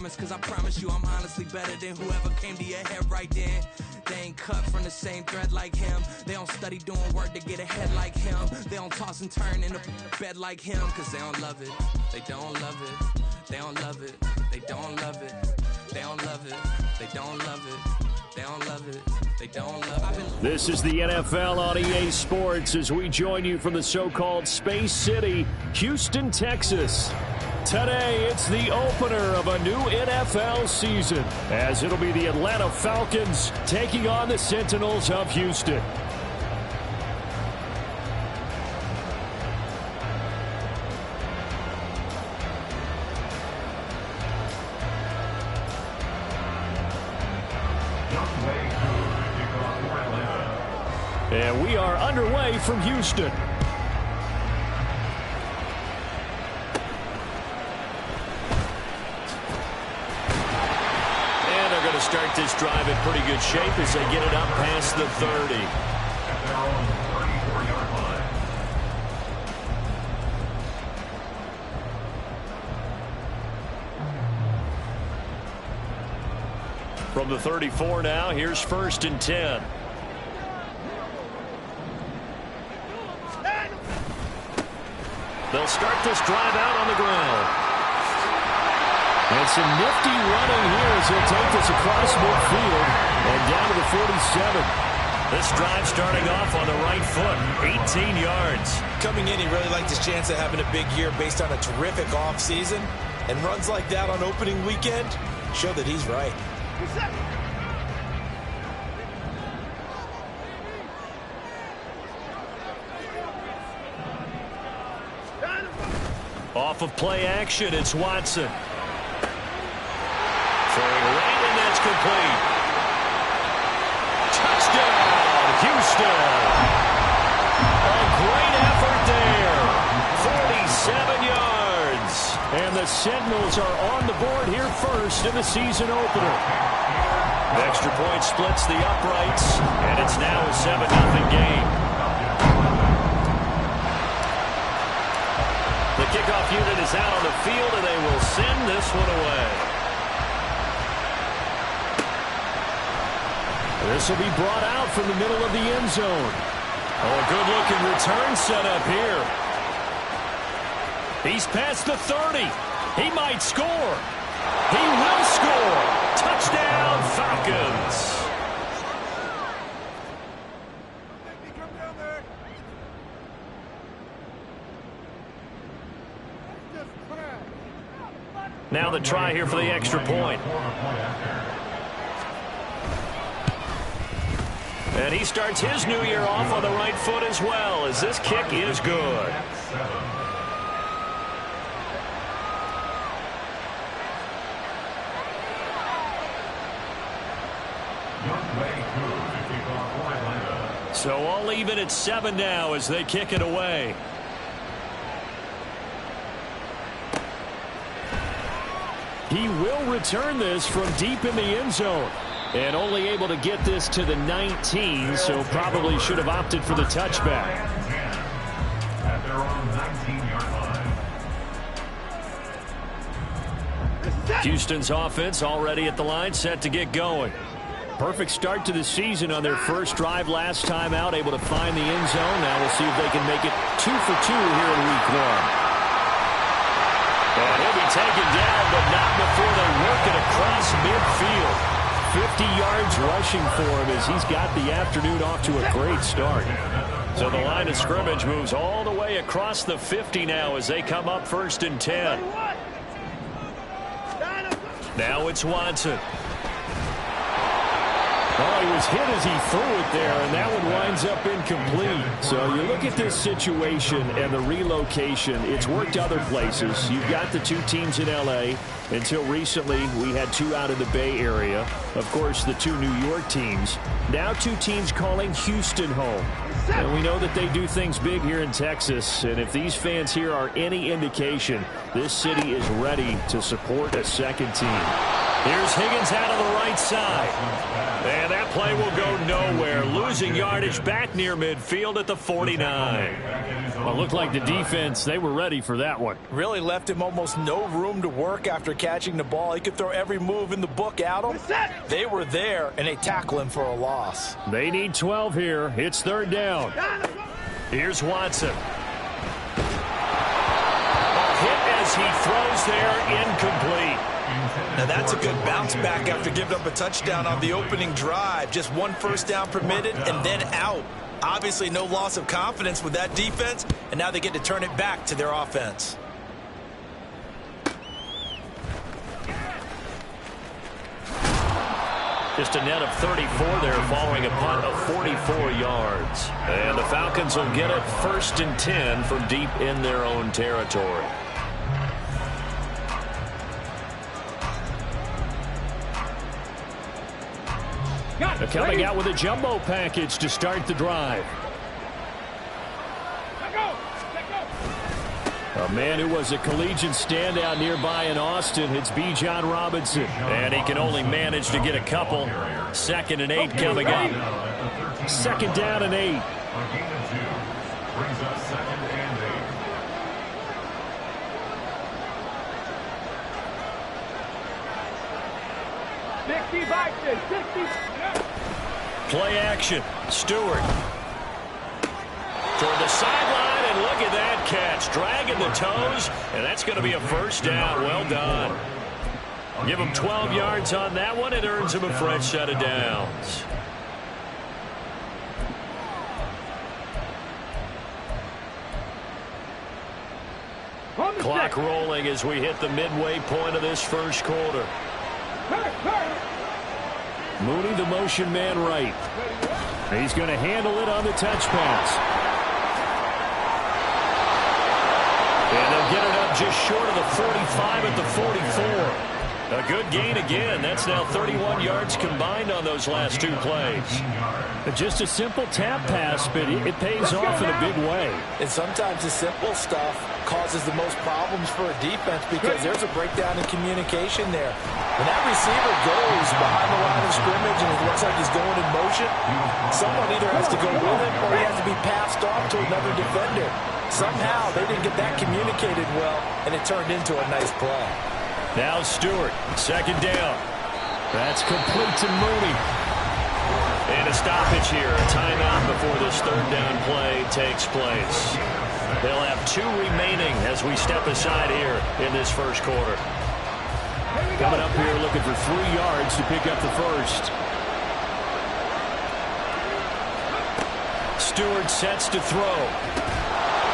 Cause I promise you I'm honestly better than whoever came to your head right then. They ain't cut from the same thread like him. They don't study doing work to get ahead like him. They don't toss and turn in the bed like him. Cause they don't love it. They don't love it. They don't love it. They don't love it. They don't love it. They don't love it. They don't love it. They don't love it. This is the NFL on EA Sports as we join you from the so-called Space City, Houston, Texas. Today, it's the opener of a new NFL season, as it'll be the Atlanta Falcons taking on the Sentinels of Houston. And we are underway from Houston. Start this drive in pretty good shape as they get it up past the 30. From the 34 now, here's 1st and 10. They'll start this drive out on the ground. And some nifty running here as he'll take this across midfield and down to the 47. This drive starting off on the right foot, 18 yards. Coming in, he really liked his chance of having a big year based on a terrific offseason. And runs like that on opening weekend show that he's right. Off of play action, it's Watson. Throwing right, and that's complete. Touchdown, Houston. A great effort there. 47 yards. And the Sentinels are on the board here first in the season opener. Extra point splits the uprights, and it's now a 7-0 game. The kickoff unit is out on the field, and they will send this one away. This will be brought out from the middle of the end zone. Oh, a good-looking return set up here. He's past the 30. He might score. He will score. Touchdown, Falcons. Now the try here for the extra point. And he starts his new year off on the right foot as well, as this kick is good. So all even at 7 now as they kick it away. He will return this from deep in the end zone. And only able to get this to the 19, so probably should have opted for the touchback. Houston's offense already at the line, set to get going. Perfect start to the season on their first drive last time out, able to find the end zone. Now we'll see if they can make it 2 for 2 here in week 1. And he'll be taken down, but not before they work it across midfield. 50 yards rushing for him as he's got the afternoon off to a great start. So the line of scrimmage moves all the way across the 50 now as they come up 1st and 10. Now it's Watson. Oh, he was hit as he threw it there, and that one winds up incomplete. So you look at this situation and the relocation. It's worked other places. You've got the 2 teams in L.A. Until recently, we had 2 out of the Bay Area. Of course, the 2 New York teams. Now 2 teams calling Houston home. And we know that they do things big here in Texas. And if these fans here are any indication, this city is ready to support a second team. Here's Higgins out of the right side. And that play will go nowhere. Losing yardage back near midfield at the 49. Well, it looked like the defense, they were ready for that one. Really left him almost no room to work after catching the ball. He could throw every move in the book at him. They were there, and they tackle him for a loss. They need 12 here. It's third down. Here's Watson. A hit as he throws there, incomplete. Now that's a good bounce back after giving up a touchdown on the opening drive. Just one first down permitted and then out. Obviously no loss of confidence with that defense, and now they get to turn it back to their offense. Just a net of 34 there following a punt of 44 yards. And the Falcons will get it 1st and 10 from deep in their own territory. They're coming out with a jumbo package to start the drive. A man who was a collegiate standout nearby in Austin, it's Bijan Robinson. And he can only manage to get a couple. 2nd and 8 coming up. 2nd down and 8. Play action. Stewart. Toward the sideline, and look at that catch. Dragging the toes, and that's going to be a first down. Well done. Give him 12 yards on that one. It earns him a fresh set of downs. Clock rolling as we hit the midway point of this first quarter. Mooney, the motion man right. He's going to handle it on the touch pass. And they'll get it up just short of the 45 at the 44. A good gain again. That's now 31 yards combined on those last 2 plays. Just a simple tap pass, but it pays off in a big way. And sometimes the simple stuff causes the most problems for a defense because there's a breakdown in communication there. When that receiver goes behind the line of scrimmage and it looks like he's going in motion, someone either has to go with him or he has to be passed off to another defender. Somehow they didn't get that communicated well, and it turned into a nice play. Now Stewart, 2nd down. That's complete to Mooney. And a stoppage here, a timeout before this 3rd down play takes place. They'll have 2 remaining as we step aside here in this first quarter. Coming up here looking for 3 yards to pick up the first. Stewart sets to throw.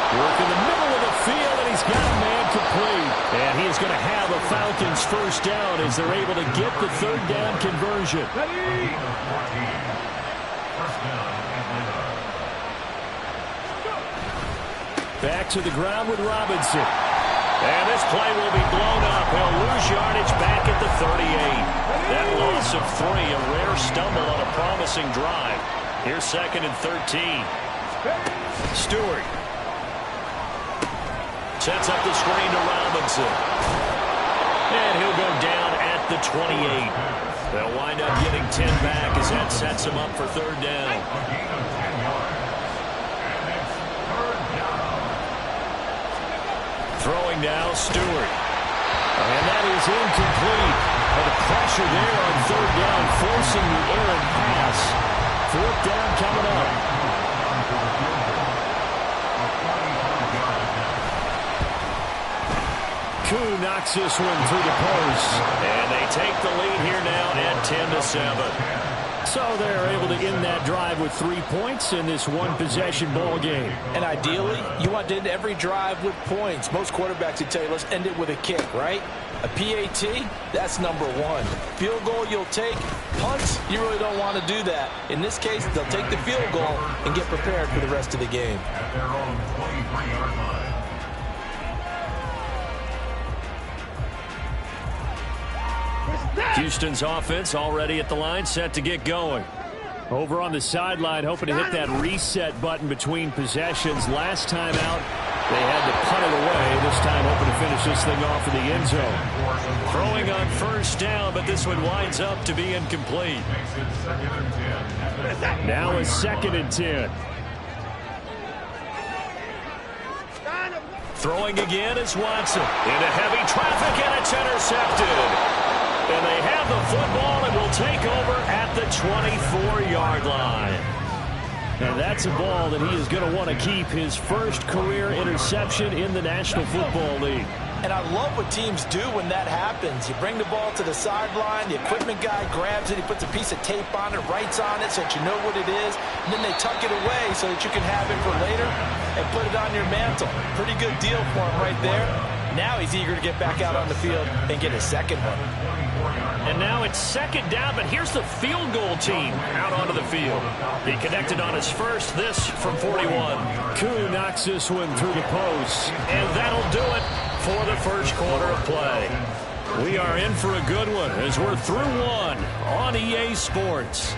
Work in the middle of the field, and he's got a man complete. And he is going to have a Falcons first down as they're able to get the 3rd down conversion. Back to the ground with Robinson. And this play will be blown up. He'll lose yardage back at the 38. That loss of 3, a rare stumble on a promising drive. Here's 2nd and 13. Stewart. Sets up the screen to Robinson. And he'll go down at the 28. They'll wind up getting 10 back as that sets him up for 3rd down. Throwing now, Stewart. And that is incomplete. And the pressure there on 3rd down, forcing the errant pass. 4th down coming up. Koo knocks this one through the post. And they take the lead here now at 10-7. So they're able to end that drive with 3 points in this one-possession ball game. And ideally, you want to end every drive with points. Most quarterbacks would tell you, let's end it with a kick, right? A PAT, that's number 1. Field goal you'll take. Punts, you really don't want to do that. In this case, they'll take the field goal and get prepared for the rest of the game. At their own 23-yard line. Houston's offense already at the line, set to get going. Over on the sideline, hoping to hit that reset button between possessions. Last time out, they had to punt it away. This time hoping to finish this thing off in the end zone. Throwing on first down, but this one winds up to be incomplete. Now it's 2nd and 10. Throwing again is Watson. Into heavy traffic, and it's intercepted. And they have the football and will take over at the 24-yard line. And that's a ball that he is going to want to keep, his first career interception in the National Football League. And I love what teams do when that happens. You bring the ball to the sideline, the equipment guy grabs it, he puts a piece of tape on it, writes on it so that you know what it is, and then they tuck it away so that you can have it for later and put it on your mantle. Pretty good deal for him right there. Now he's eager to get back out on the field and get his second one. And now it's 2nd down, but here's the field goal team out onto the field. He connected on his first, this from 41. Koo knocks this one through the post, and that'll do it for the first quarter of play. We are in for a good one as we're through one on EA Sports.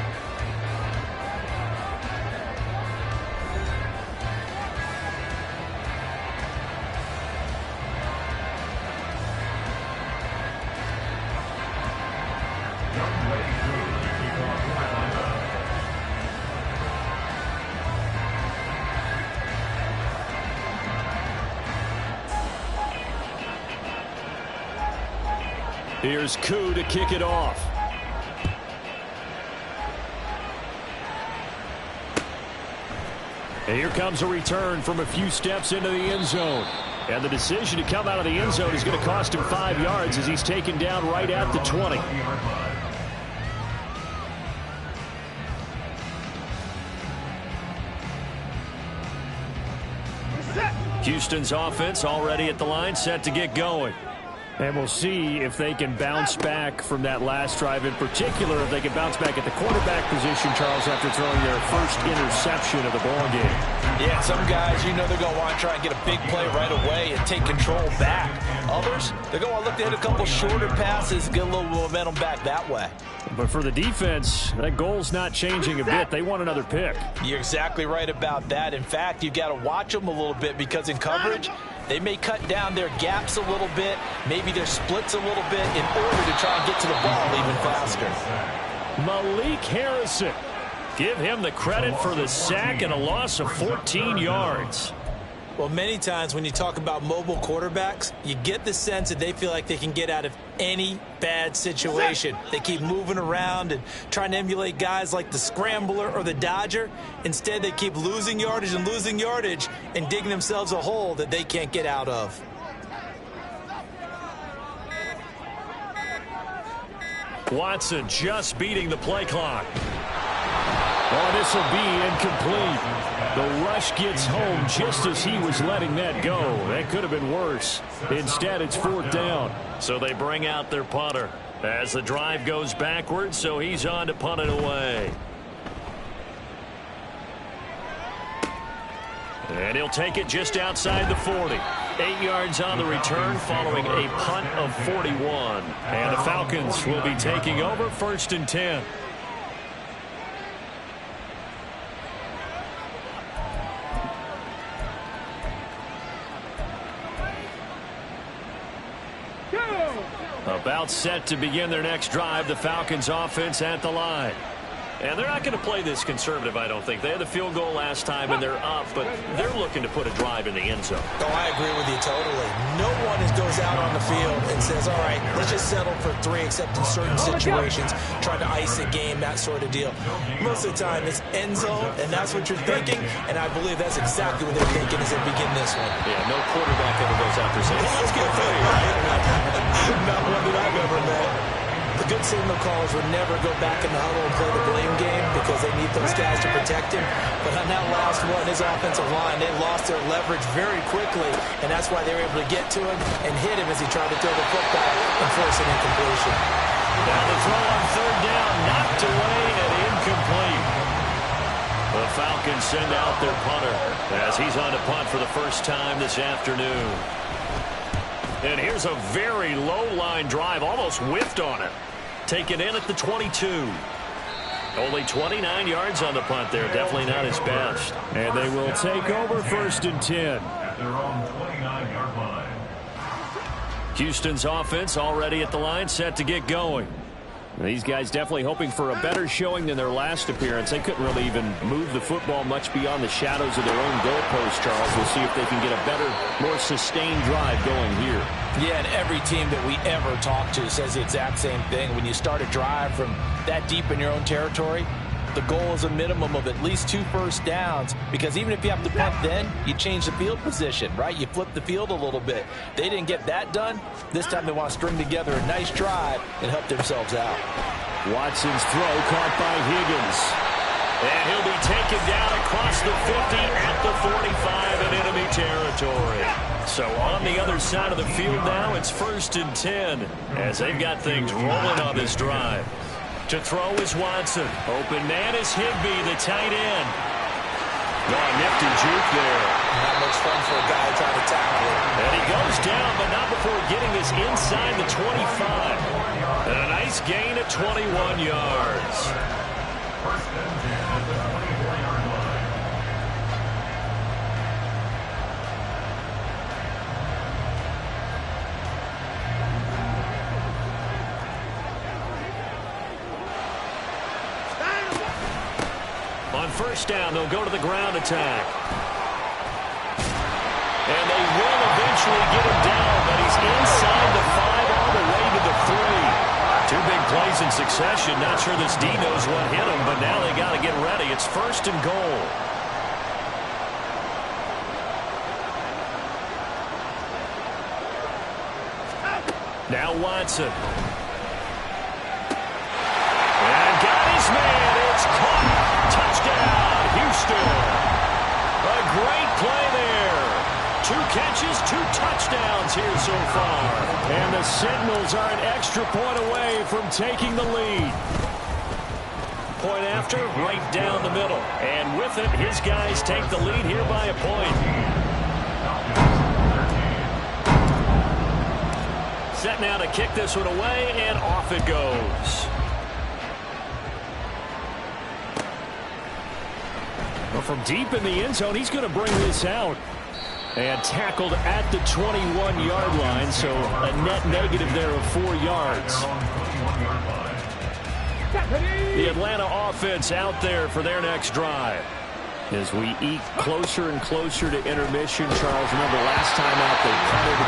Here's Koo to kick it off. And here comes a return from a few steps into the end zone. And the decision to come out of the end zone is going to cost him 5 yards as he's taken down right at the 20. Houston's offense already at the line, set to get going. And we'll see if they can bounce back from that last drive, in particular if they can bounce back at the quarterback position, Charles, after throwing their first interception of the ballgame. Yeah, some guys, you know they're going to want to try and get a big play right away and take control back. Others, they're going to look to hit a couple shorter passes, get a little momentum back that way. But for the defense, that goal's not changing a bit. They want another pick. You're exactly right about that. In fact, you've got to watch them a little bit because in coverage, they may cut down their gaps a little bit, maybe their splits a little bit in order to try and get to the ball even faster. Malik Harrison. Give him the credit for the sack and a loss of 14 yards. Well, many times when you talk about mobile quarterbacks, you get the sense that they feel like they can get out of any bad situation. They keep moving around and trying to emulate guys like the Scrambler or the Dodger. Instead, they keep losing yardage and digging themselves a hole that they can't get out of. Watson just beating the play clock. Oh, this will be incomplete. The rush gets home just as he was letting that go. That could have been worse. Instead, it's 4th down. So they bring out their punter as the drive goes backwards, so he's on to punt it away. And he'll take it just outside the 40. 8 yards on the return following a punt of 41. And the Falcons will be taking over 1st and 10. About set to begin their next drive, the Falcons offense at the line. And they're not going to play this conservative, I don't think. They had the field goal last time, and they're up, but they're looking to put a drive in the end zone. Oh, I agree with you totally. No one goes out on the field and says, all right, let's just settle for 3, except in certain situations, trying to ice a game, that sort of deal. Most of the time, it's end zone, and that's what you're thinking, and I believe that's exactly what they're thinking as they begin this one. Yeah, no quarterback ever goes out there saying, let's get 3, right? Not one that I've ever met. The good signal callers would never go back in the huddle and play the blame game because they need those guys to protect him. But on that last one, his offensive line, they lost their leverage very quickly, and that's why they were able to get to him and hit him as he tried to throw the football and force an incompletion. Now the throw on 3rd down, knocked away and incomplete. The Falcons send out their punter as he's on to punt for the first time this afternoon. And here's a very low-line drive, almost whiffed on it. Taken in at the 22. Only 29 yards on the punt there. Definitely not his best. And they will take over 1st and 10. At their own 29-yard line. Houston's offense already at the line, set to get going. These guys definitely hoping for a better showing than their last appearance. They couldn't really even move the football much beyond the shadows of their own goalpost, Charles. We'll see if they can get a better, more sustained drive going here. Yeah, and every team that we ever talk to says the exact same thing. When you start a drive from that deep in your own territory, the goal is a minimum of at least 2 first downs, because even if you have to punt then, you change the field position, right? You flip the field a little bit. They didn't get that done. This time they want to string together a nice drive and help themselves out. Watson's throw caught by Higgins. And he'll be taken down across the 50 at the 45 in enemy territory. So on the other side of the field now, it's 1st and 10 as they've got things rolling on this drive. To throw is Watson. Open man is Higbee, the tight end. Oh, nifty juke there. Not much fun for a guy trying to tackle it. And he goes down, but not before getting us inside the 25. And a nice gain at 21 yards. First and 10 at the 24-yard line. On first down, they'll go to the ground attack. And they will eventually get him down, but he's inside the 5 all the way to the 3. 2 big plays in succession. Not sure this D knows what hit him, but now they got to get ready. It's 1st and goal. Now Watson. And got his man. It's caught. Touchdown, Houston. A great play there. 2 catches, 2 touchdowns here so far. And the Sentinels are an extra point away from taking the lead. Point after, right down the middle. And with it, his guys take the lead here by a point. Set now to kick this one away, and off it goes. Well, from deep in the end zone, he's going to bring this out. And tackled at the 21-yard line, so a net negative there of 4 yards. The Atlanta offense out there for their next drive. As we eke closer and closer to intermission, Charles, remember last time out they punted.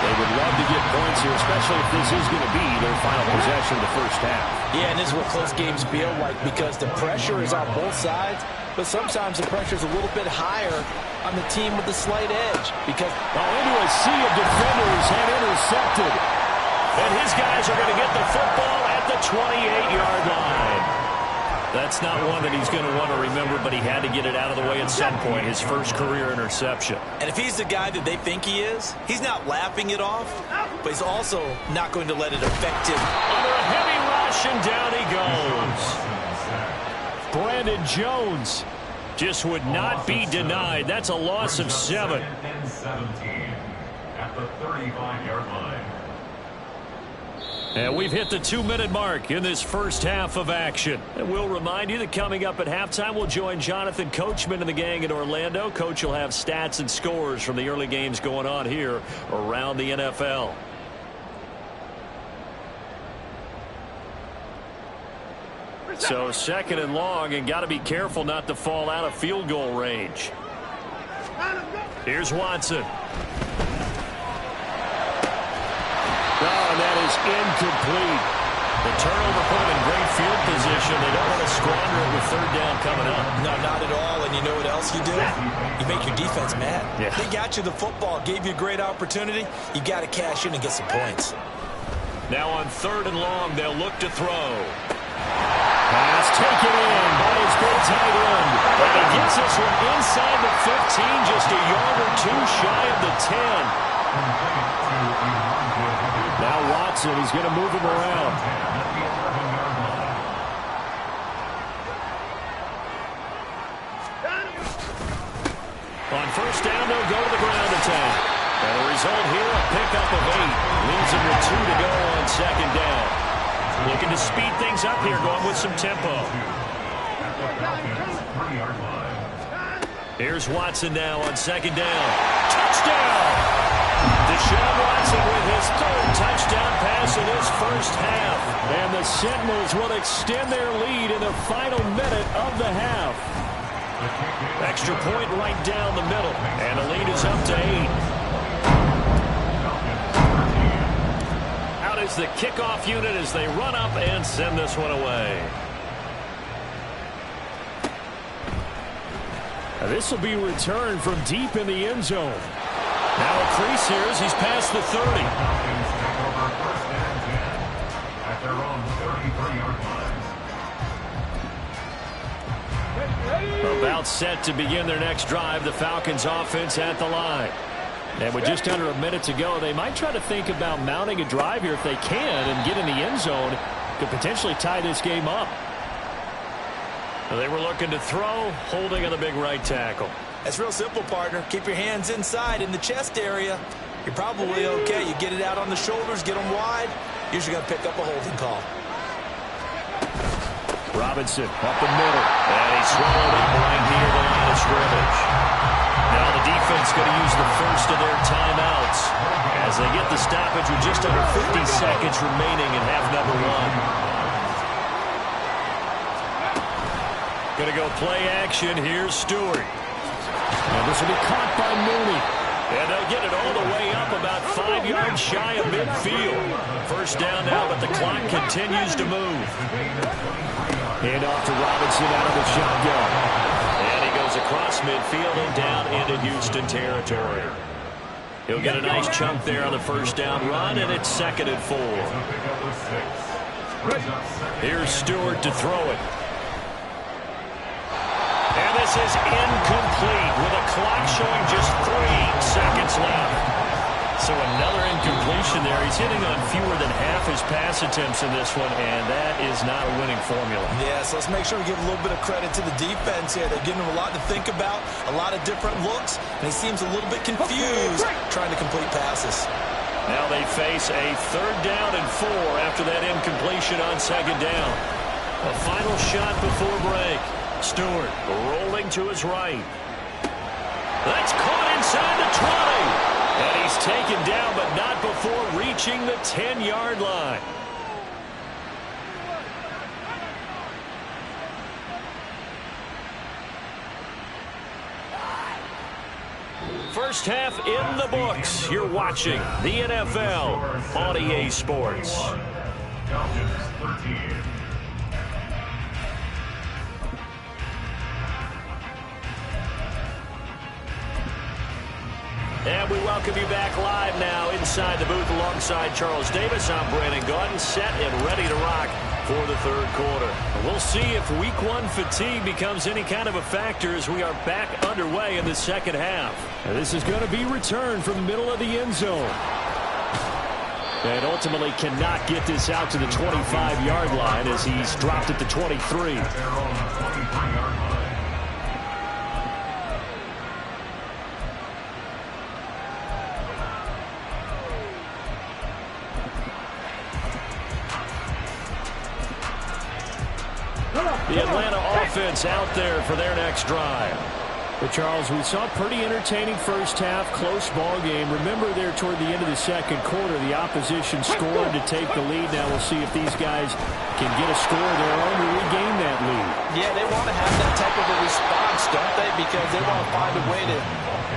They would love to get points here, especially if this is going to be their final possession of the first half. Yeah, and this is what close games feel like, because the pressure is on both sides, but sometimes the pressure is a little bit higher on the team with the slight edge. Because into a sea of defenders and intercepted. And his guys are going to get the football at the 28-yard line. That's not one that he's going to want to remember, but he had to get it out of the way at some point, his first career interception. And if he's the guy that they think he is, he's not laughing it off, but he's also not going to let it affect him. Under a heavy rush, and down he goes. Brandon Jones just would not be denied. That's a loss of 7. And 17 at the 35-yard line. And we've hit the 2-minute mark in this first half of action. And we'll remind you that coming up at halftime, we'll join Jonathan Coachman and the gang in Orlando. Coach will have stats and scores from the early games going on here around the NFL. So 2nd and long, and got to be careful not to fall out of field goal range. Here's Watson. Oh, that is incomplete. The turnover put them in great field position. They don't want to squander it with 3rd down coming up. No, not at all. And you know what else you do? You make your defense mad. Yeah. They got you the football, gave you a great opportunity. You got to cash in and get some points. Now on 3rd and long, they'll look to throw. Pass taken in by his big tight end. And he gets this one inside the 15, just a yard or 2 shy of the 10. Now Watson, he's going to move him around. On 1st down, they'll go to the ground attack. And the result here, a pickup of 8. Leaves him with 2 to go on 2nd down. Looking to speed things up here, going with some tempo. Here's Watson now on 2nd down. Touchdown! Deshaun Watson with his third touchdown pass in his first half. And the Sentinels will extend their lead in the final minute of the half. Extra point right down the middle. And the lead is up to 8. Out is the kickoff unit as they run up and send this one away. This will be returned from deep in the end zone. Now a crease here as he's past the 30. At their own 33-yard line. About set to begin their next drive, the Falcons offense at the line. And with just under a minute to go, they might try to think about mounting a drive here if they can and get in the end zone. Could potentially tie this game up. They were looking to throw, holding on the big right tackle. That's real simple, partner. Keep your hands inside in the chest area. You're probably okay. You get it out on the shoulders, get them wide. Usually got to pick up a holding call. Robinson up the middle. And he swallowed him right near the line of scrimmage. Now the defense going to use the first of their timeouts as they get the stoppage with just under 50 seconds remaining in half number 1. Going to go play action. Here's Stewart. And this will be caught by Mooney. And they'll get it all the way up about 5 yards shy of midfield. First down now, but the clock continues to move. Hand off to Robinson out of the shotgun. And he goes across midfield and down into Houston territory. He'll get a nice chunk there on the first down run, and it's 2nd and 4. Here's Stewart to throw it. And this is incomplete with a clock showing just 3 seconds left. So another incompletion there. He's hitting on fewer than half his pass attempts in this one, and that is not a winning formula. Yeah, so let's make sure we give a little bit of credit to the defense here. They're giving him a lot to think about, a lot of different looks, and he seems a little bit confused trying to complete passes. Now they face a 3rd down and 4 after that incompletion on 2nd down. A final shot before break. Stewart rolling to his right. That's caught inside the 20. And he's taken down, but not before reaching the 10-yard line. First half in the books. You're watching the NFL on EA Sports. Falcons 13. And we welcome you back live now inside the booth alongside Charles Davis. I'm Brandon Gaudin, set and ready to rock for the 3rd quarter. We'll see if week 1 fatigue becomes any kind of a factor as we are back underway in the 2nd half. And this is going to be returned from the middle of the end zone. And ultimately cannot get this out to the 25-yard line as he's dropped at the 23. At their own 23-yard line. The Atlanta offense out there for their next drive. But Charles, we saw a pretty entertaining first half, close ball game. Remember there toward the end of the 2nd quarter, the opposition scored to take the lead. Now we'll see if these guys can get a score of their own to regain that lead. Yeah, they want to have that type of a response, don't they? Because they want to find a way to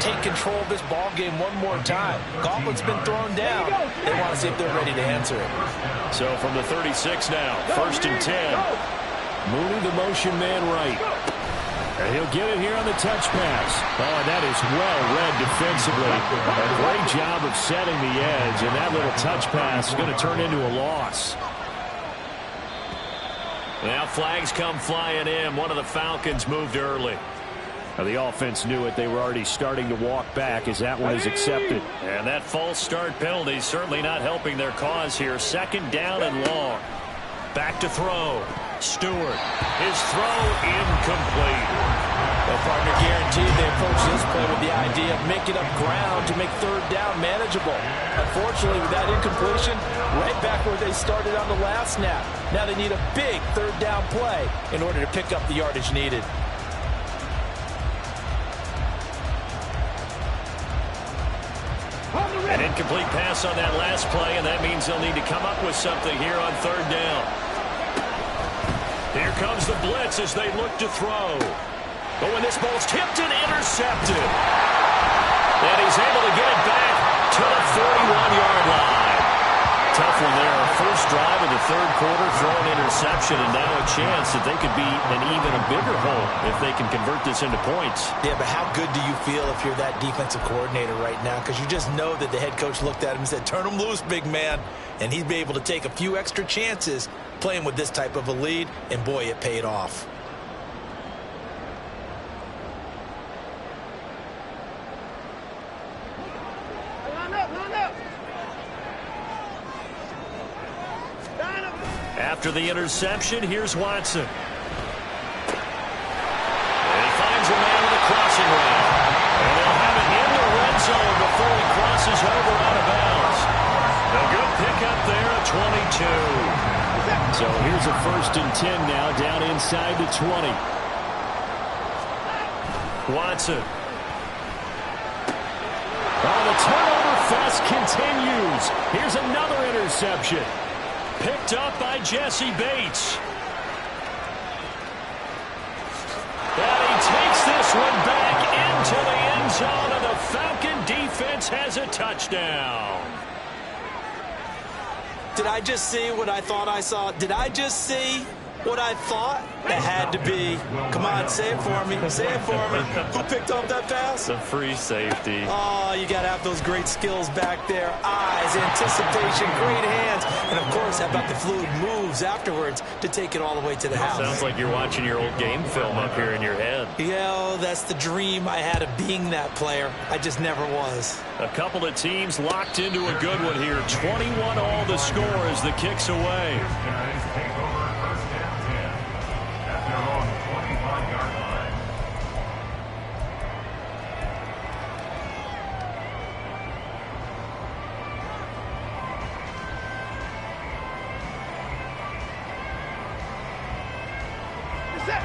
take control of this ball game one more time. Gauntlet's been thrown down. They want to see if they're ready to answer it. So from the 36 now, 1st and 10. Mooney the motion man right. And he'll get it here on the touch pass. Oh, and that is well read defensively. A great job of setting the edge, and that little touch pass is going to turn into a loss. Now flags come flying in. One of the Falcons moved early. Now the offense knew it. They were already starting to walk back as that one is accepted. And that false start penalty is certainly not helping their cause here. 2nd down and long. Back to throw. Stewart. His throw incomplete. Well, partner, guaranteed they approach this play with the idea of making up ground to make 3rd down manageable. Unfortunately, with that incompletion, right back where they started on the last snap. Now they need a big 3rd down play in order to pick up the yardage needed. An incomplete pass on that last play, and that means they'll need to come up with something here on third down. Here comes the blitz as they look to throw. But when this ball's tipped and intercepted. And he's able to get it back to the 41-yard line. Tough one there. First drive of the third quarter, throw an interception, and now a chance that they could be in even a bigger hole if they can convert this into points. Yeah, but how good do you feel if you're that defensive coordinator right now? Because you just know that the head coach looked at him and said, turn him loose, big man. And he'd be able to take a few extra chances playing with this type of a lead, and boy, it paid off. After the interception, here's Watson. And he finds a man with a crossing route. And they'll have it in the red zone before he crosses over out of bounds. A good pickup there at 22. So here's a 1st and 10 now, down inside the 20. Watson. Oh, the turnover fest continues. Here's another interception. Picked up by Jesse Bates. And he takes this one back into the end zone, and the Falcon defense has a touchdown. Did I just see what I thought I saw? Did I just see what I thought? It had to be. Come on, say it for me. Say it for me. Who picked up that pass? The free safety. Oh, you got to have those great skills back there. Eyes, anticipation, great hands. And, of course, how about the fluid moves afterwards to take it all the way to the house? Sounds like you're watching your old game film up here in your head. Yeah, that's the dream I had of being that player. I just never was. A couple of teams locked into a good one here. 21 all the score as the kick's away. Guys take over 1st and 10 at their own 25-yard line.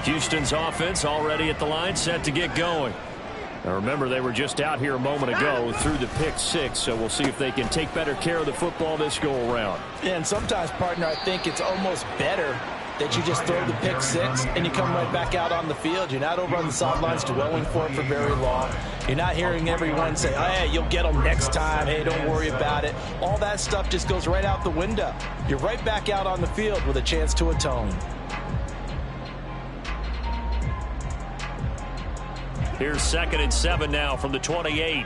Houston's offense already at the line, set to get going. Now remember, they were just out here a moment ago through the pick 6, so we'll see if they can take better care of the football this go-around. Yeah, and sometimes, partner, I think it's almost better that you just throw the pick 6 and you come right back out on the field. You're not over on the sidelines dwelling for it for very long. You're not hearing everyone say, oh, hey, you'll get them next time. Hey, don't worry about it. All that stuff just goes right out the window. You're right back out on the field with a chance to atone. Here's 2nd and 7 now from the 28.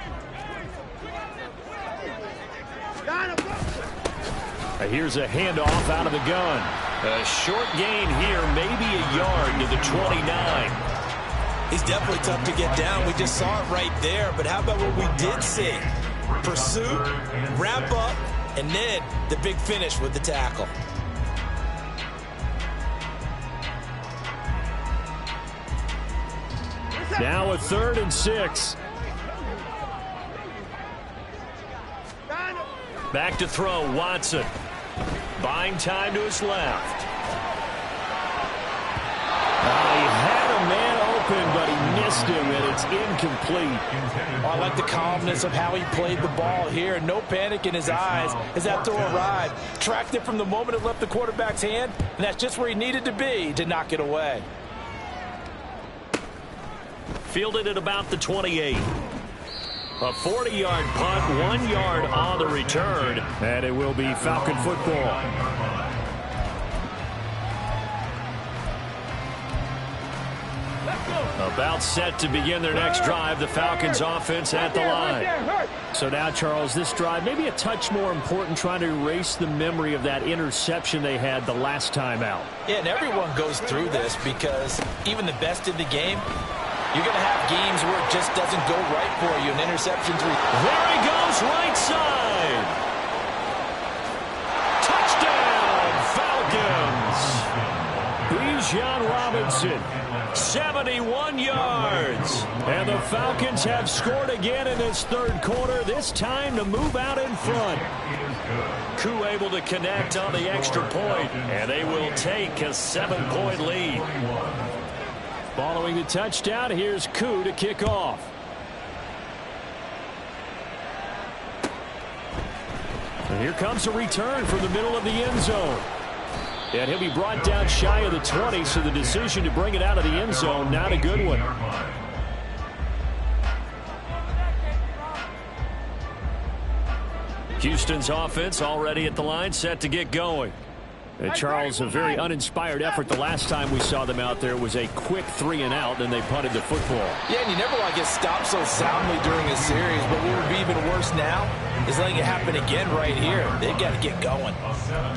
Here's a handoff out of the gun. A short gain here, maybe a yard to the 29. He's definitely tough to get down. We just saw it right there. But how about what we did see? Pursuit, wrap up, and then the big finish with the tackle. Now a 3rd and 6. Back to throw, Watson. Buying time to his left. He had a man open, but he missed him, and it's incomplete. Oh, I like the calmness of how he played the ball here. No panic in his eyes as that throw arrived. Tracked it from the moment it left the quarterback's hand, and that's just where he needed to be to knock it away. Fielded at about the 28. A 40-yard punt, 1 yard on the return, and it will be Falcon football. About set to begin their next drive, the Falcons offense at the line. So now, Charles, this drive maybe a touch more important, trying to erase the memory of that interception they had the last time out. Yeah, and everyone goes through this because even the best in the game, you're going to have games where it just doesn't go right for you, and interceptions. There he goes, right side. Touchdown, Falcons. Bijan Robinson, 71 yards. And the Falcons have scored again in this third quarter, this time to move out in front. Koo able to connect on the extra point, and they will take a 7-point lead. Following the touchdown, here's Koo to kick off. And here comes a return from the middle of the end zone. And he'll be brought down shy of the 20, so the decision to bring it out of the end zone, not a good one. Houston's offense already at the line, set to get going. And Charles, a very uninspired effort the last time we saw them out there was a quick 3-and-out, then they punted the football. Yeah, and you never want to get stopped so soundly during a series, but what would be even worse now is letting it happen again right here. They've got to get going.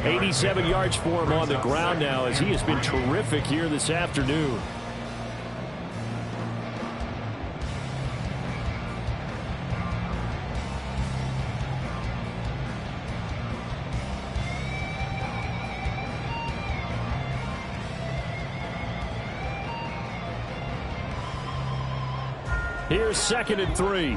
87 yards for him on the ground now as he has been terrific here this afternoon. Here's 2nd and 3.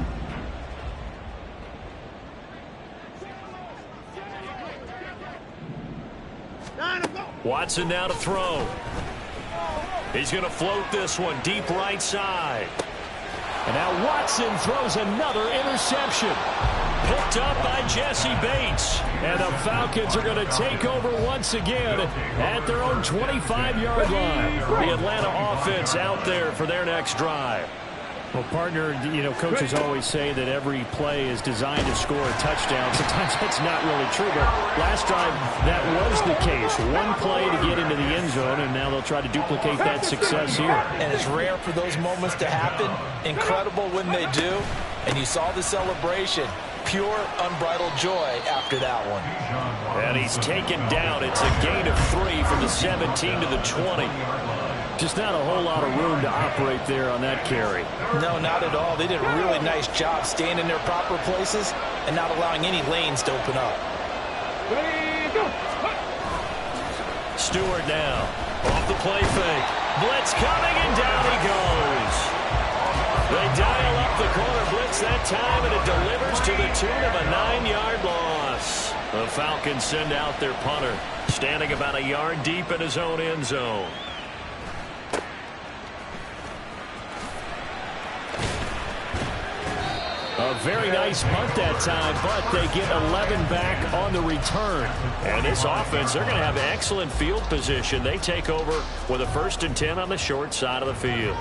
Watson now to throw. He's going to float this one deep right side. And now Watson throws another interception. Picked up by Jesse Bates. And the Falcons are going to take over once again at their own 25-yard line. The Atlanta offense out there for their next drive. Well, partner, you know, coaches always say that every play is designed to score a touchdown. Sometimes that's not really true, but last drive that was the case. One play to get into the end zone, and now they'll try to duplicate that success here. And it's rare for those moments to happen. Incredible when they do. And you saw the celebration. Pure, unbridled joy after that one. And he's taken down. It's a gain of 3 from the 17 to the 20. Just not a whole lot of room to operate there on that carry. No, not at all. They did a really nice job staying in their proper places and not allowing any lanes to open up. Stewart now. Off the play fake. Blitz coming, and down he goes. They dial up the corner blitz that time, and it delivers to the tune of a 9-yard loss. The Falcons send out their punter, standing about a yard deep in his own end zone. A very nice punt that time, but they get 11 back on the return. And this offense, they're going to have excellent field position. They take over with a 1st and 10 on the short side of the field.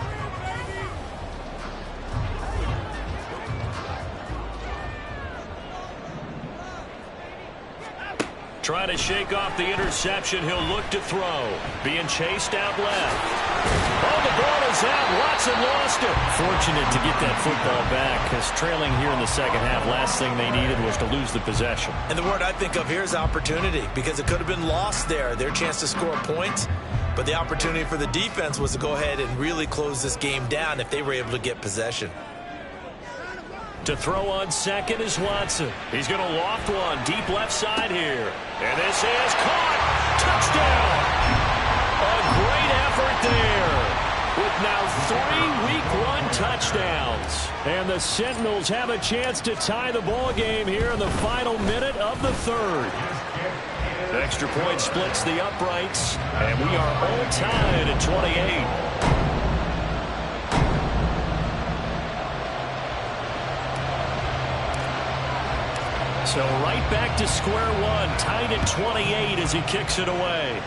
Trying to shake off the interception. He'll look to throw. Being chased out left. Oh, the ball is out. Watson lost it. Fortunate to get that football back, because trailing here in the second half, last thing they needed was to lose the possession. And the word I think of here is opportunity, because it could have been lost there. Their chance to score points. But the opportunity for the defense was to go ahead and really close this game down if they were able to get possession. To throw on second is Watson. He's going to loft one deep left side here. And this is caught. Touchdown. A great effort there. With now 3 Week 1 touchdowns. And the Sentinels have a chance to tie the ball game here in the final minute of the 3rd. Extra point splits the uprights. And we are all tied at 28. So right back to square one, tied at 28 as he kicks it away.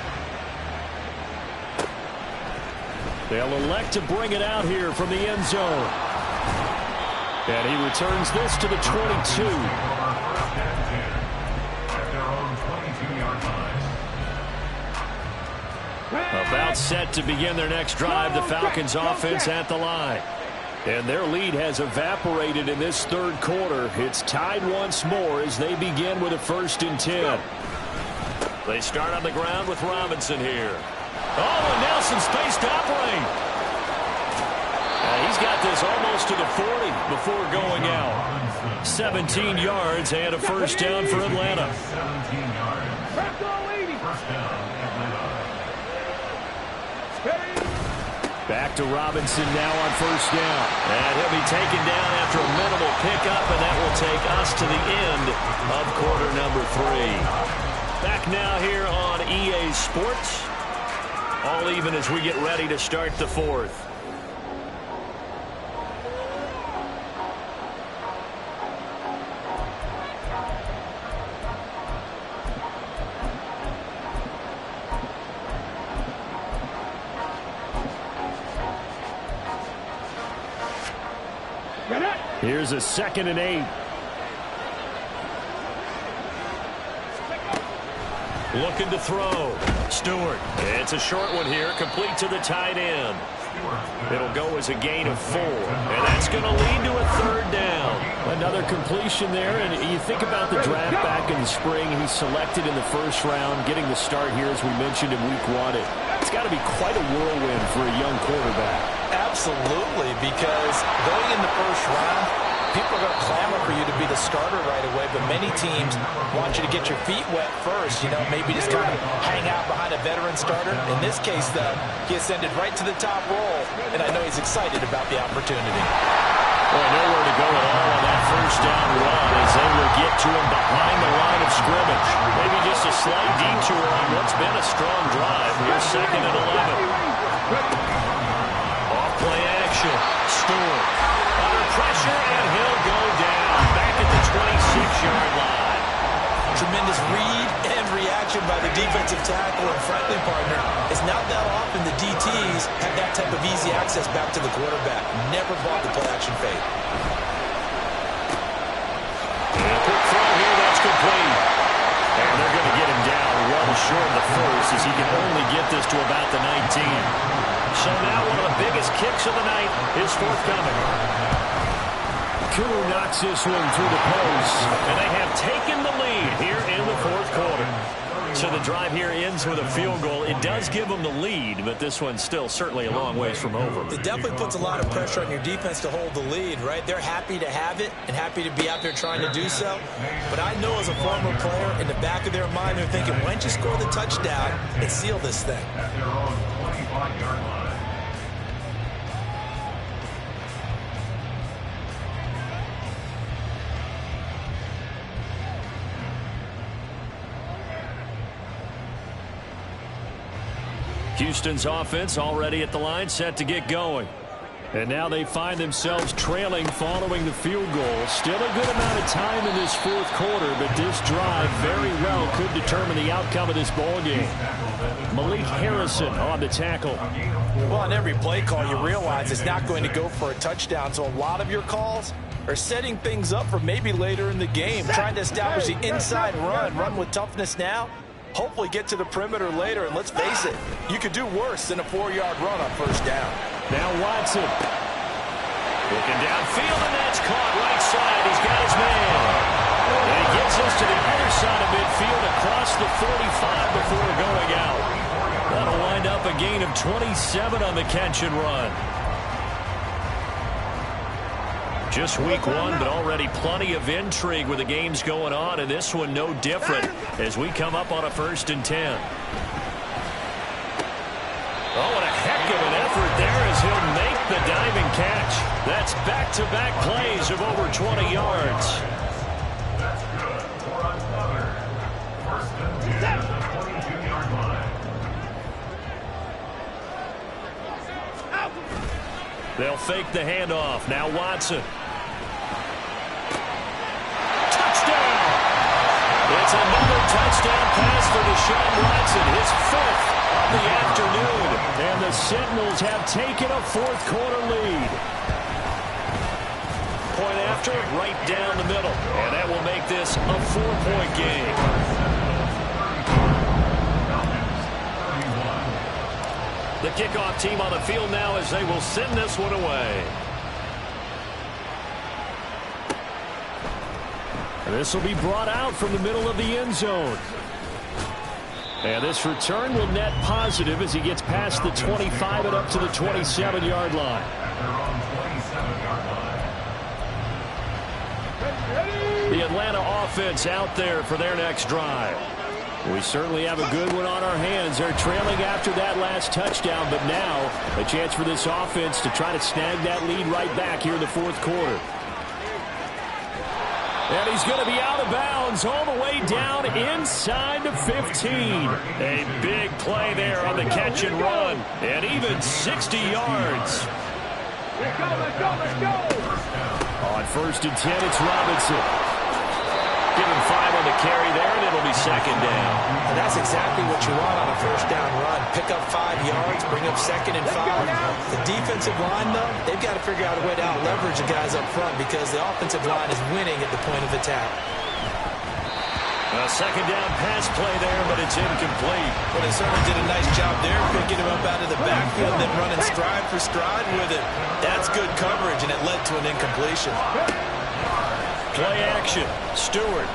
They'll elect to bring it out here from the end zone. And he returns this to the 22. About set to begin their next drive, the Falcons offense at the line. And their lead has evaporated in this 3rd quarter. It's tied once more as they begin with a 1st and 10. They start on the ground with Robinson here. Oh, and Nelson space to operate. He's got this almost to the 40 before going out. 17 yards and a 1st down for Atlanta. 17 yards. First down, Atlanta. Back to Robinson now on 1st down. And he'll be taken down after a minimal pickup, and that will take us to the end of quarter number 3. Back now here on EA Sports. All even as we get ready to start the 4th. Here's a 2nd and 8. Looking to throw. Stewart. It's a short one here, complete to the tight end. It'll go as a gain of 4, and that's going to lead to a 3rd down. Another completion there, and you think about the draft back in the spring. He's selected in the 1st round, getting the start here, as we mentioned in week 1. It's got to be quite a whirlwind for a young quarterback. Absolutely, because going in the 1st round, people are going to clamor for you to be the starter right away, but many teams want you to get your feet wet first, maybe just kind of hang out behind a veteran starter. In this case, though, he ascended right to the top role, and I know he's excited about the opportunity. Well, nowhere to go at all on that 1st down run as they will get to him behind the line of scrimmage. Maybe just a slight detour on what's been a strong drive. Here's 2nd and 11. Off play action. Stewart. Under pressure, and he'll go down. Back at the 26-yard line. Tremendous read and reaction by the defensive tackle and frankly, partner, it's not that often the DTs have that type of easy access back to the quarterback. Never bought the play-action fake. And a quick throw here, that's complete. And they're going to get him down well short of the 1st as he can only get this to about the 19. So now one of the biggest kicks of the night is forthcoming. Koo knocks this one through the post, and they have taken the lead here in the 4th quarter. So the drive here ends with a field goal. It does give them the lead, but this one's still certainly a long ways from over. It definitely puts a lot of pressure on your defense to hold the lead, right? They're happy to have it and happy to be out there trying to do so. But I know as a former player, in the back of their mind, they're thinking, why don't you score the touchdown and seal this thing? At their own 25-yard line. Houston's offense already at the line, set to get going. And now they find themselves trailing following the field goal. Still a good amount of time in this 4th quarter, but this drive very well could determine the outcome of this ballgame. Malik Harrison on the tackle. Well, on every play call, you realize it's not going to go for a touchdown, so a lot of your calls are setting things up for maybe later in the game, trying to establish the inside run with toughness now. Hopefully get to the perimeter later, and let's face it, you could do worse than a 4-yard run on 1st down. Now Watson. Looking downfield, and that's caught right side. He's got his man. And he gets us to the other side of midfield across the 45 before going out. That'll wind up a gain of 27 on the catch and run. Just week 1, but already plenty of intrigue with the games going on, and this one no different as we come up on a 1st and 10. Oh, what a heck of an effort there as he'll make the diving catch. That's back-to-back plays of over 20 yards. That's good for another 1st and 10 at the 22-yard line. They'll fake the handoff. Now Watson. It's another touchdown pass for Deshaun Watson, his 5th of the afternoon. And the Sentinels have taken a 4th quarter lead. Point after, right down the middle. And that will make this a 4-point game. The kickoff team on the field now as they will send this one away. This will be brought out from the middle of the end zone. And this return will net positive as he gets past the 25 and up to the 27-yard line. The Atlanta offense out there for their next drive. We certainly have a good one on our hands. They're trailing after that last touchdown, but now a chance for this offense to try to snag that lead right back here in the 4th quarter. And he's going to be out of bounds all the way down inside the 15. A big play there on the catch and run. And even 60 yards. Let's go, let's go, let's go. On 1st and 10, it's Robinson. Give him 5 on the the carry there, and it'll be second down. And that's exactly what you want on a first down run. Pick up 5 yards, bring up 2nd and 5. The defensive line, though, they've got to figure out a way to out-leverage the guys up front because the offensive line is winning at the point of attack. A second down pass play there, but it's incomplete. Well, they certainly did a nice job there, picking him up out of the backfield, then running stride for stride with it. That's good coverage, and it led to an incompletion. Play action. Stewart.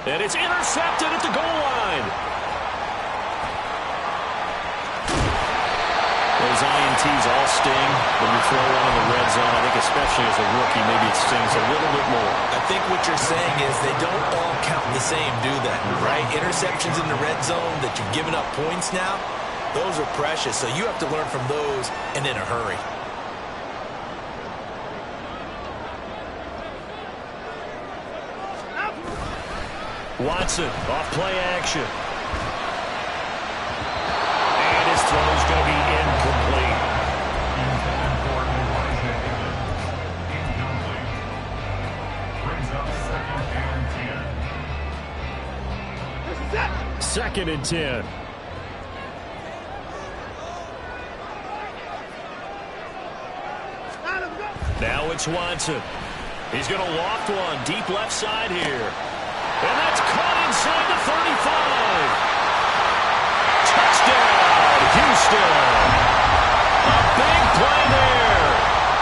And it's intercepted at the goal line. Those INTs all sting when you throw one in the red zone. I think especially as a rookie, maybe it stings a little bit more. I think what you're saying is they don't all count the same, do they? Right? Interceptions in the red zone that you've given up points now, those are precious. So you have to learn from those and in a hurry. Watson off play action. And his throw's going to be incomplete. Intended for Elijah Evans. Incomplete. Brings up 2nd and 10. 2nd and 10. Now it's Watson. He's going to loft one deep left side here. And that's caught inside the 35. Touchdown, Houston. A big play there.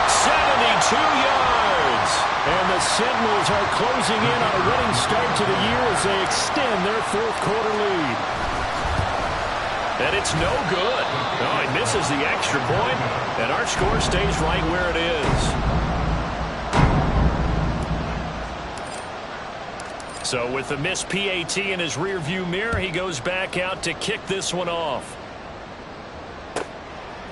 72 yards. And the Sentinels are closing in on a running start to the year as they extend their 4th quarter lead. And it's no good. Oh, he misses the extra point, and our score stays right where it is. So with the missed PAT in his rearview mirror, he goes back out to kick this one off.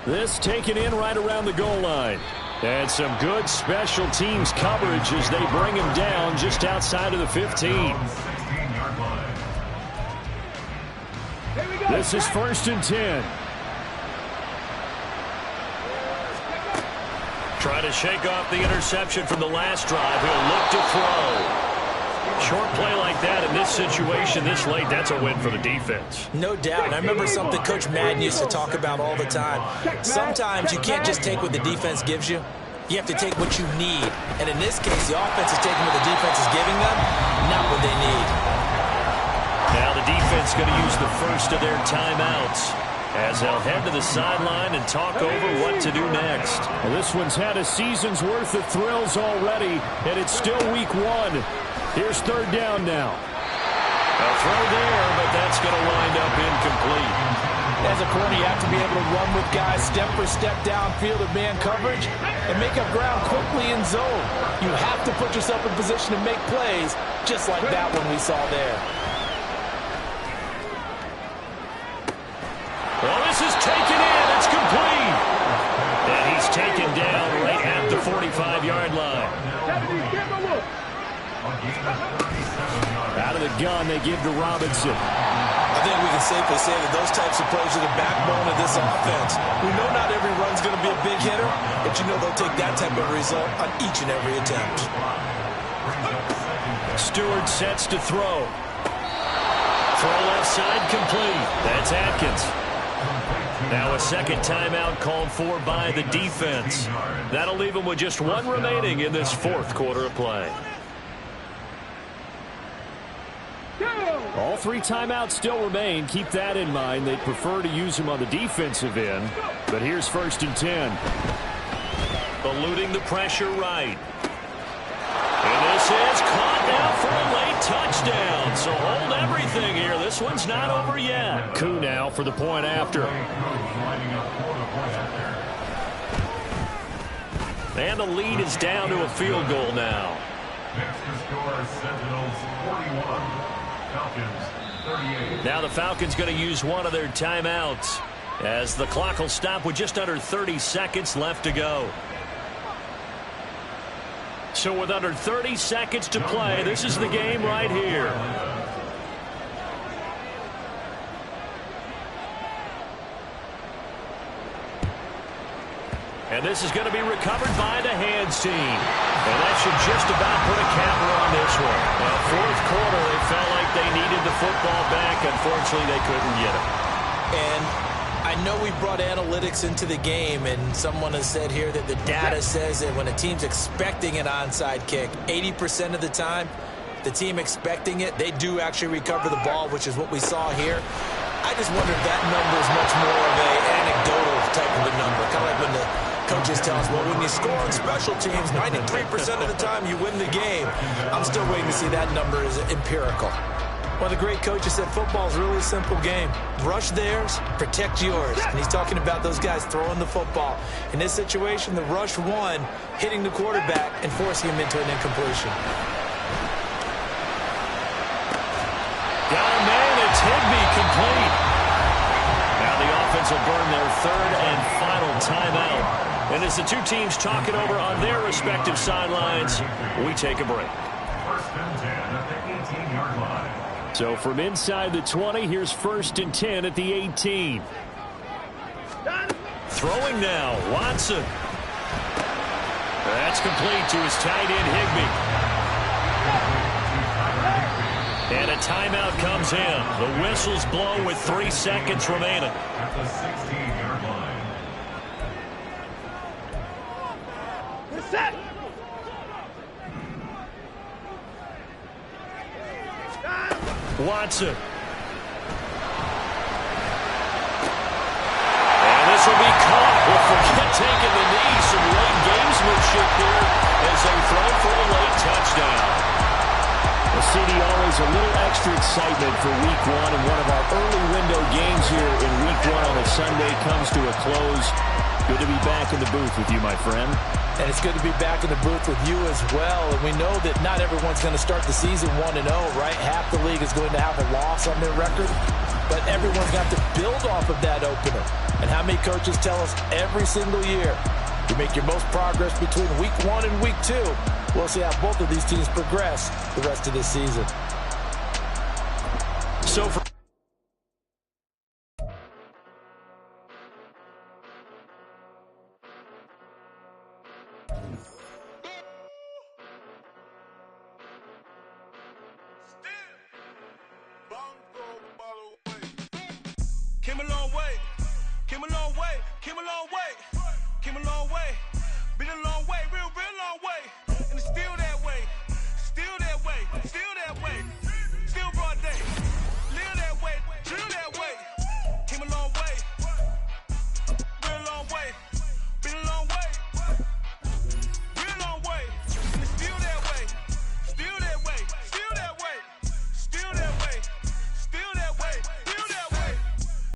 This taken in right around the goal line. And some good special teams coverage as they bring him down just outside of the 15. This is 1st and 10. Try to shake off the interception from the last drive. He'll look to throw. Short play like that in this situation this late, that's a win for the defense. No doubt. And I remember something Coach Madden used to talk about all the time. Sometimes you can't just take what the defense gives you. You have to take what you need. And in this case, the offense is taking what the defense is giving them, not what they need. Now the defense going to use the first of their timeouts as they'll head to the sideline and talk over what to do next. Well, this one's had a season's worth of thrills already, and it's still week 1. Here's 3rd down now. A throw there, but that's going to wind up incomplete. As a corner, you have to be able to run with guys step for step downfield of man coverage and make up ground quickly in zone. You have to put yourself in position to make plays, just like that one we saw there. Well, this is taken in. It's complete. And he's taken down right at the 45-yard line. Out of the gun, they give to Robinson. I think we can safely say that those types of plays are the backbone of this offense. We know not every run's going to be a big hitter, but you know they'll take that type of result on each and every attempt. Stewart sets to throw. Throw left side complete. That's Atkins. Now a second timeout called for by the defense. That'll leave them with just 1 remaining in this 4th quarter of play. All 3 timeouts still remain. Keep that in mind. They'd prefer to use them on the defensive end. But here's 1st and 10. Eluding the pressure right. And this is caught now for a late touchdown. So hold everything here. This one's not over yet. Koo now for the point after. And the lead is down to a field goal now. Next to score, Sentinels 41. Falcons 38. Now the Falcons going to use one of their timeouts as the clock will stop with just under 30 seconds left to go. So with under 30 seconds to play, this is the game right here. And this is going to be recovered by the hands team. And that should just about put a capper on this one. Well, fourth quarter, they felt like they needed the football back. Unfortunately, they couldn't get it. And I know we brought analytics into the game, and someone has said here that the data says that when a team's expecting an onside kick, 80% of the time, the team expecting it, they do actually recover the ball, which is what we saw here. I just wonder if that number is much more of an anecdotal type of a number, kind of like when the coaches tell us, well, when you score on special teams, 93% of the time you win the game. I'm still waiting to see that number is empirical. One of the great coaches said football is a really simple game. Rush theirs, protect yours. And he's talking about those guys throwing the football. In this situation, the rush one, hitting the quarterback and forcing him into an incompletion. Got a man, it's Higbee, complete. Now the offense will burn their third and final timeout. And as the two teams talk it over on their respective sidelines, we take a break. First and 10 at the 18-yard line. So from inside the 20, here's first and 10 at the 18. Throwing now, Watson. That's complete to his tight end, Higbee. And a timeout comes in. The whistle's blown with 3 seconds remaining. At the 16-yard line. Set. Watson. And this will be caught. We'll forget taking the knee. Some late gamesmanship there as they throw for a late touchdown. Well, CD, always a little extra excitement for Week 1, and one of our early window games here in Week 1 on a Sunday comes to a close. Good to be back in the booth with you, my friend. And it's good to be back in the booth with you as well. And we know that not everyone's going to start the season 1-0, right? Half the league is going to have a loss on their record. But everyone's going to have to build off of that opener. And how many coaches tell us every single year, you make your most progress between Week 1 and Week 2. We'll see how both of these teams progress the rest of this season. So for Came a long way, came a long way, came a long way, came a long way, been a long way, real long way.